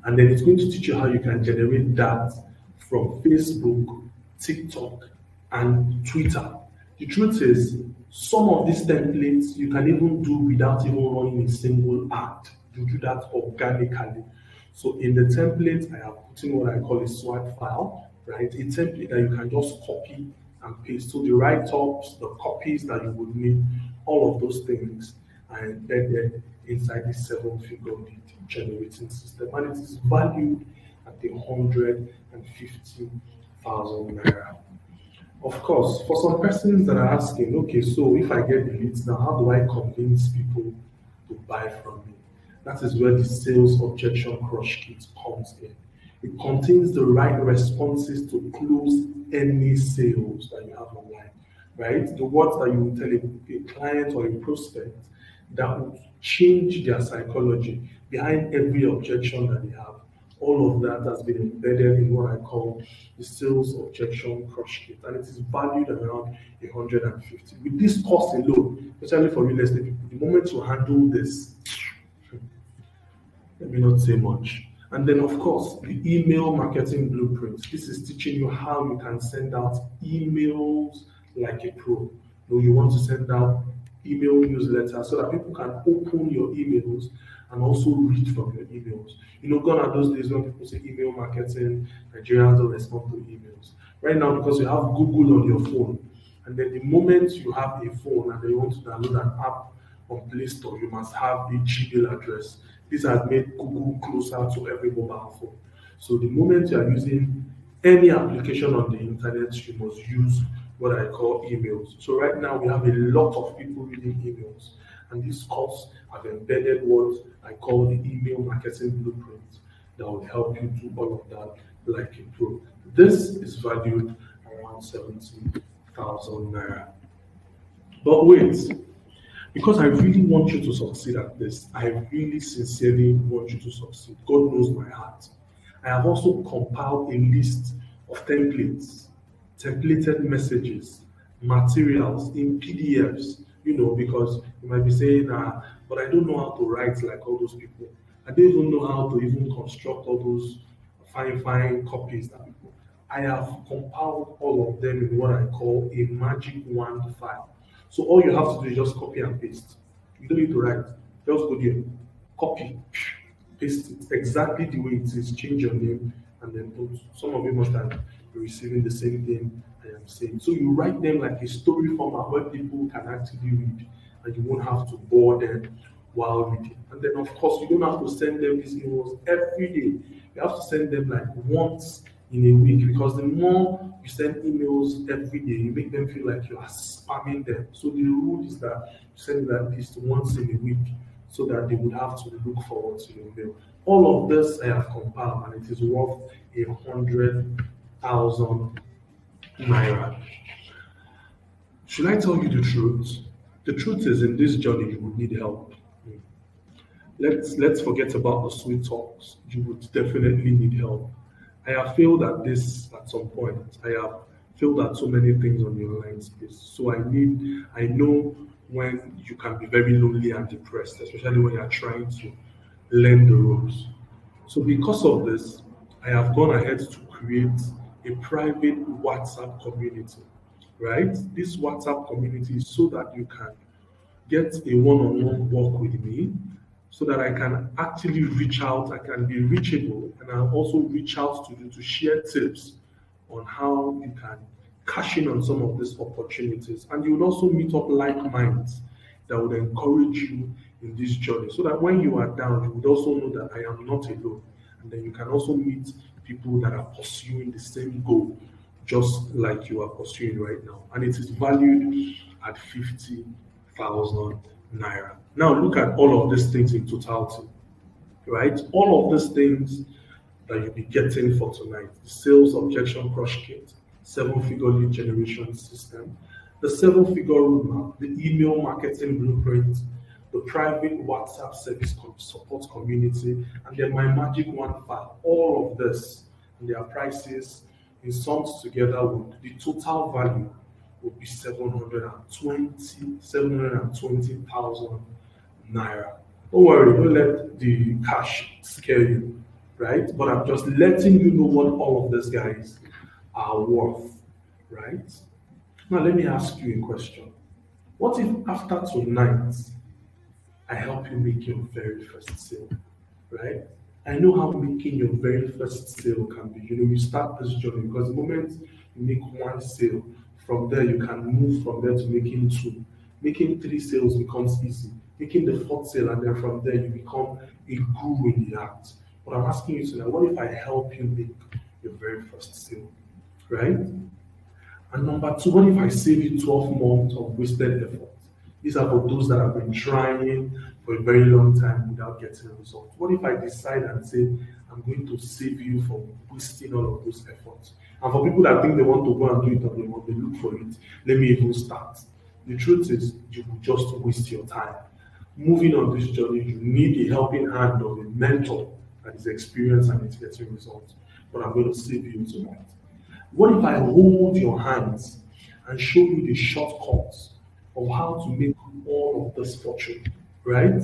And then it's going to teach you how you can generate that from Facebook, TikTok, and Twitter. The truth is, some of these templates you can even do without even running a single ad. You do that organically. So in the template, I have put in what I call a swag file, right? A template that you can just copy and paste. So the write-ups, the copies that you would need, all of those things are embedded inside the seven-figure lead generating system, and it is valued at 150,000 naira. Of course, for some persons that are asking, okay, so if I get the leads now, how do I convince people to buy from me? That is where the sales objection crush kit comes in. It contains the right responses to close any sales that you have online, right? The words that you will tell a client or a prospect that will change their psychology behind every objection that they have. All of that has been embedded in what I call the sales objection crush kit, and it is valued at around 150. With this cost alone, especially for real estate people, the moment you handle this, let me not say much. And then, of course, the email marketing blueprint. This is teaching you how you can send out emails like a pro. You want to send out email newsletters so that people can open your emails and also read from your emails. Gone are those days when people say email marketing, Nigerians don't respond to emails. Right now, because you have Google on your phone, and then the moment you have a phone and then you want to download an app on Play Store, you must have a Gmail address. This has made Google closer to every mobile phone. So the moment you are using any application on the internet, you must use what I call emails. So right now we have a lot of people reading emails, and this course have embedded what I call the email marketing blueprint that will help you do all of that like a pro. This is valued around 70,000 naira. But wait, because I really want you to succeed at this, I really sincerely want you to succeed. God knows my heart. I have also compiled a list of templates, templated messages, materials in PDFs, because you might be saying, but I don't know how to write like all those people. I don't even know how to even construct all those fine copies that people. I have compiled all of them in what I call a magic wand file. So all you have to do is just copy and paste. You don't need to write. Just go there, copy, paste it exactly the way it is, change your name, and then put. Some of you must have been receiving the same thing I am saying. So you write them like a story format where people can actually read, and you won't have to bore them while reading. And then of course you don't have to send them these emails every day. You have to send them like once in a week, because the more you send emails every day, you make them feel like you are spamming them. So the rule is that you send it at least once in a week so that they would have to look forward to your mail. All of this I have compiled, and it is worth 100,000 naira. Should I tell you the truth? The truth is, in this journey, you would need help. Let's forget about the sweet talks. You would definitely need help. I have failed at this at some point. I have failed at so many things on the online space. So I know when you can be very lonely and depressed, especially when you are trying to learn the ropes. So because of this, I have gone ahead to create a private WhatsApp community, right? This WhatsApp community is so that you can get a one-on-one walk with me, so that I can actually reach out, I can be reachable, and I'll also reach out to you to share tips on how you can cash in on some of these opportunities. And you will also meet up like minds that would encourage you in this journey, so that when you are down, you would also know that I am not alone. And then you can also meet people that are pursuing the same goal, just like you are pursuing right now. And it is valued at 50,000 naira. Now look at all of these things in totality, right? All of these things that you'll be getting for tonight: the sales objection crush kit, seven-figure lead generation system, the seven-figure roadmap, the email marketing blueprint, the private WhatsApp service support community, and then my magic wand file. All of this and their prices in sums together would the total value would be 720,000 naira. Don't worry, don't let the cash scare you, right? But I'm just letting you know what all of these guys are worth, right? Now let me ask you a question. What if after tonight I help you make your very first sale, right? I know how making your very first sale can be. You start this journey because the moment you make one sale, from there you can move from there to making two. Making three sales becomes easy. Making the fourth sale, and then from there you become a guru in the act. But I'm asking you tonight, what if I help you make your very first sale, right? And number two, what if I save you 12 months of wasted effort? These are for those that have been trying for a very long time without getting results. What if I decide and say, I'm going to save you from wasting all of those efforts? And for people that think they want to go and do it on their own, they look for it. Let me even start. The truth is, you will just waste your time. Moving on this journey, you need a helping hand of a mentor that is experienced and is getting results. But I'm going to save you tonight. What if I hold your hands and show you the shortcuts of how to make all of this fortune, right?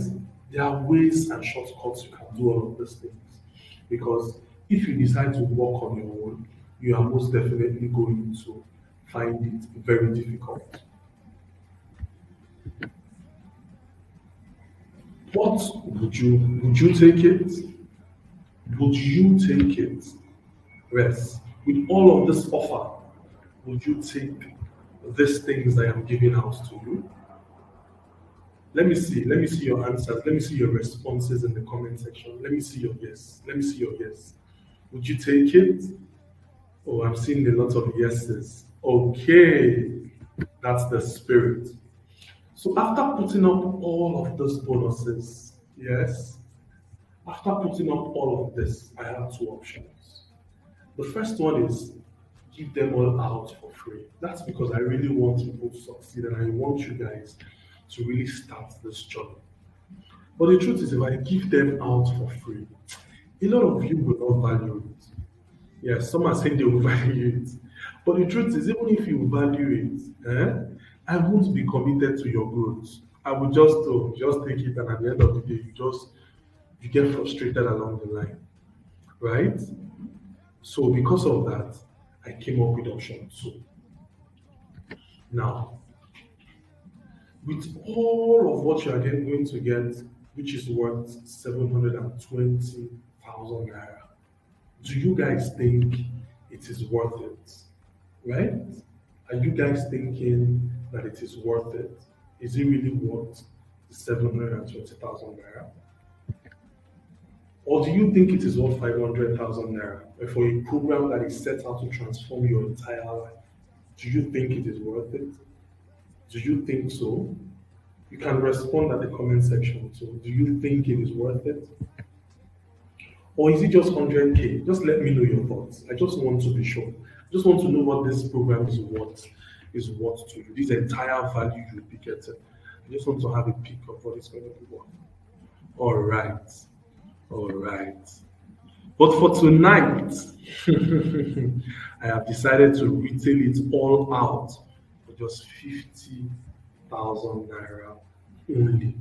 There are ways and shortcuts you can do all of these things. Because if you decide to work on your own, you are most definitely going to find it very difficult. What would you take it? Would you take it? Yes. With all of this offer, would you take these things I am giving out to you? Let me see your answers. Let me see your responses in the comment section. Let me see your yes. Let me see your yes. Would you take it? Oh, I'm seeing a lot of yeses. Okay, that's the spirit. So after putting up all of those bonuses, yes, after putting up all of this, I have two options. The first one is give them all out for free. That's because I really want people to succeed and I want you guys to really start this journey. But the truth is, if I give them out for free, a lot of you will not value it. Yes, some are saying they will value it. But the truth is, even if you value it, I won't be committed to your growth. I will just take it, and at the end of the day, you get frustrated along the line, right? So because of that, I came up with option two. Now, with all of what you are then going to get, which is worth 720,000 naira, do you guys think it is worth it? Right? Are you guys thinking that it is worth it? Is it really worth the 720,000 naira? Or do you think it is worth 500,000 naira for a program that is set out to transform your entire life? Do you think it is worth it? Do you think so? You can respond at the comment section. So, do you think it is worth it? Or is it just 100K? Just let me know your thoughts. I just want to be sure. I just want to know what this program is worth to you. This entire value you'll be getting. I just want to have a peek of what it's going to be worth. All right. But for tonight, I have decided to retail it all out for just 50,000 naira only.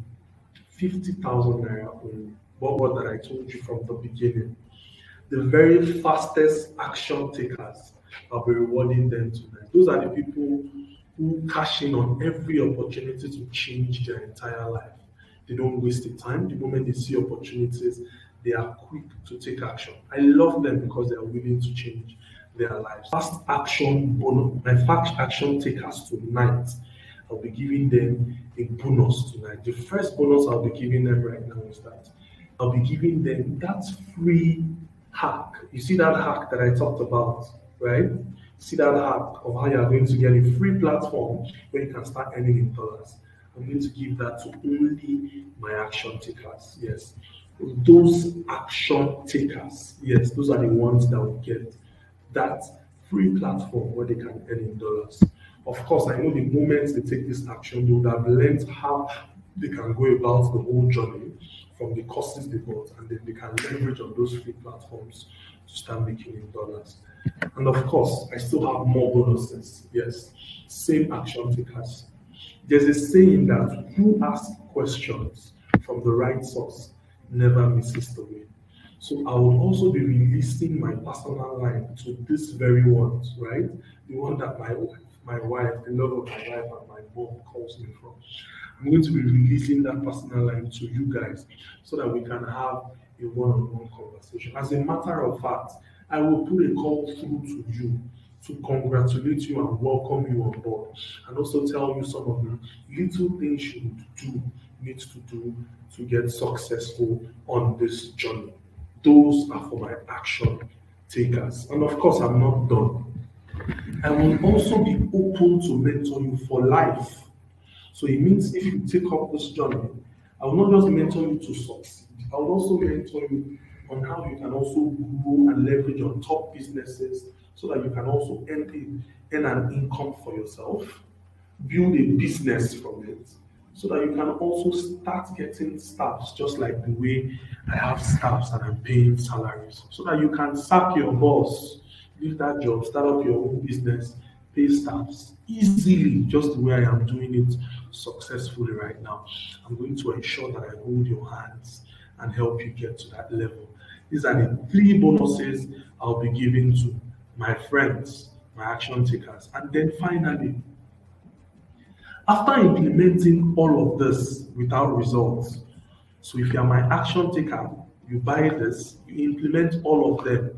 50,000 naira only. What that I told you from the beginning. The very fastest action takers, I'll be rewarding them tonight. Those are the people who cash in on every opportunity to change their entire life. They don't waste the time. The moment they see opportunities, they are quick to take action. I love them because they are willing to change their lives. Fast action bonus. My fast action takers tonight, I'll be giving them a bonus tonight. The first bonus I'll be giving them right now is that I'll be giving them that free hack. You see that hack that I talked about, right? See that hack of how you're going to get a free platform where you can start earning in dollars. I'm going to give that to only my action takers. Yes. Those action takers, yes, those are the ones that will get that free platform where they can earn in dollars. Of course, I know the moment they take this action, they would have learned how they can go about the whole journey from the courses they bought, and then they can leverage on those free platforms to start making in dollars. And of course, I still have more bonuses. Yes, same action takers. There's a saying that who asks questions from the right source never misses the way. So I will also be releasing my personal line to this very ones, right? The one that my wife, the love of my life, and my mom calls me from. I'm going to be releasing that personal line to you guys so that we can have a one-on-one conversation. As a matter of fact, I will put a call through to you to congratulate you and welcome you on board, and also tell you some of the little things you need to do to get successful on this journey. Those are for my action takers. And of course, I'm not done. I will also be open to mentor you for life. So it means if you take up this journey, I will not just mentor you to succeed. I will also mentor you on how you can also grow and leverage on top businesses so that you can also earn an income for yourself, build a business from it, so that you can also start getting staffs just like the way I have staffs and I'm paying salaries, so that you can sack your boss, leave that job, start up your own business, pay staffs easily, just the way I am doing it successfully right now. I'm going to ensure that I hold your hands and help you get to that level. These are the three bonuses I'll be giving to my friends, my action takers. And then finally, after implementing all of this without results, so if you are my action taker, you buy this, you implement all of them,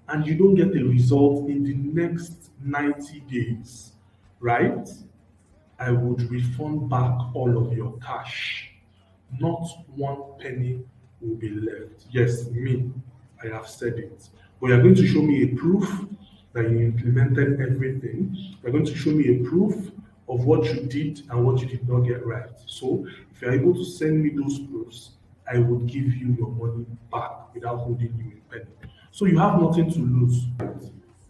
and you don't get a result in the next 90 days, right? I would refund back all of your cash. Not one penny will be left. Yes, me, I have said it. But you're going to show me a proof that you implemented everything. You're going to show me a proof of what you did and what you did not get right. So if you're able to send me those proofs, I would give you your money back without holding you a penny. So you have nothing to lose.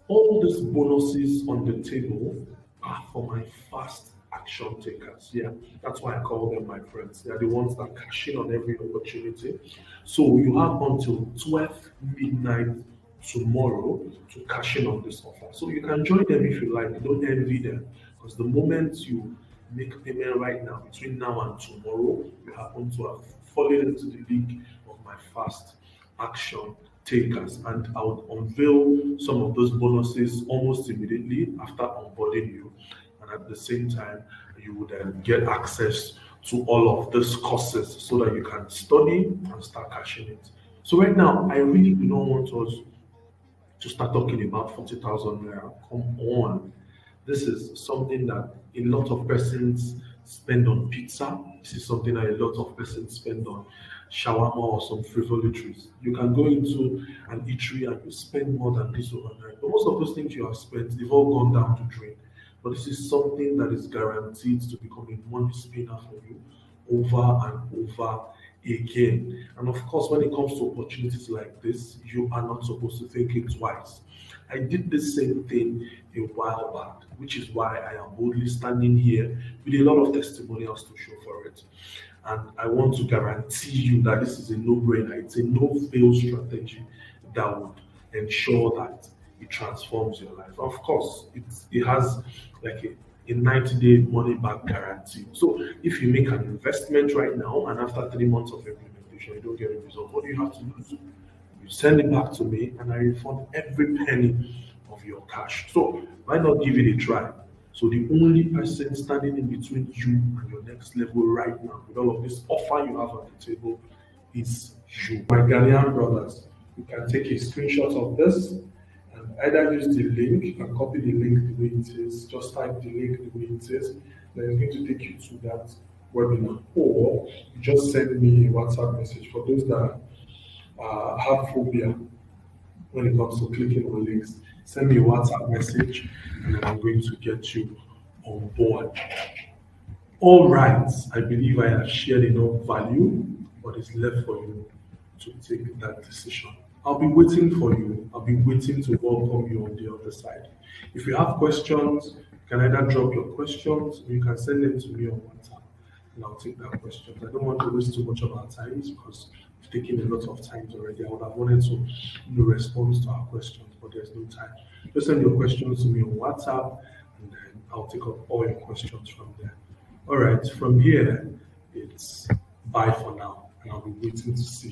All these bonuses on the table are for my fast action takers. Yeah, that's why I call them my friends. They are the ones that cash in on every opportunity. So you have until 12 midnight tomorrow to cash in on this offer. So you can join them if you like. Don't envy them, because the moment you make payment right now, between now and tomorrow, you happen to have fallen into the league of my fast action takers, and I would unveil some of those bonuses almost immediately after onboarding you, and at the same time you would get access to all of these courses so that you can study and start cashing it. So right now I really do not want us to start talking about 40,000 naira. Come on. This is something that a lot of persons spend on pizza. This is something that a lot of persons spend on shawarma or some frivolities. You can go into an eatery and you spend more than this overnight. But most of those things you have spent, they've all gone down to drain. But this is something that is guaranteed to become a money spinner for you over and over again. And of course, when it comes to opportunities like this, you are not supposed to think it twice. I did the same thing a while back, which is why I am boldly standing here with a lot of testimonials to show for it. And I want to guarantee you that this is a no-brainer. It's a no-fail strategy that would ensure that it transforms your life. Of course, it has like a 90-day money back guarantee. So if you make an investment right now and after 3 months of implementation you don't get a result, what do you have to do? You send it back to me and I refund every penny of your cash. So why not give it a try? So the only person standing in between you and your next level right now with all of this offer you have on the table is you. My Ghanaian brothers, you can take a screenshot of this and either use the link, you can copy the link the way it is, just type the link the way it is, then it's going to take you to that webinar. Or you just send me a WhatsApp message for those that have phobia when it comes to clicking on links. Send me a WhatsApp message and then I'm going to get you on board. All right, I believe I have shared enough value, but it's left for you to take that decision. I'll be waiting for you. I'll be waiting to welcome you on the other side. If you have questions, you can either drop your questions or you can send them to me on WhatsApp. and I'll take that question. I don't want to waste too much of our time because we've taken a lot of time already. I would have wanted to respond to our questions, but there's no time. Just send your questions to me on WhatsApp, and then I'll take up all your questions from there. All right, from here, it's bye for now, and I'll be waiting to see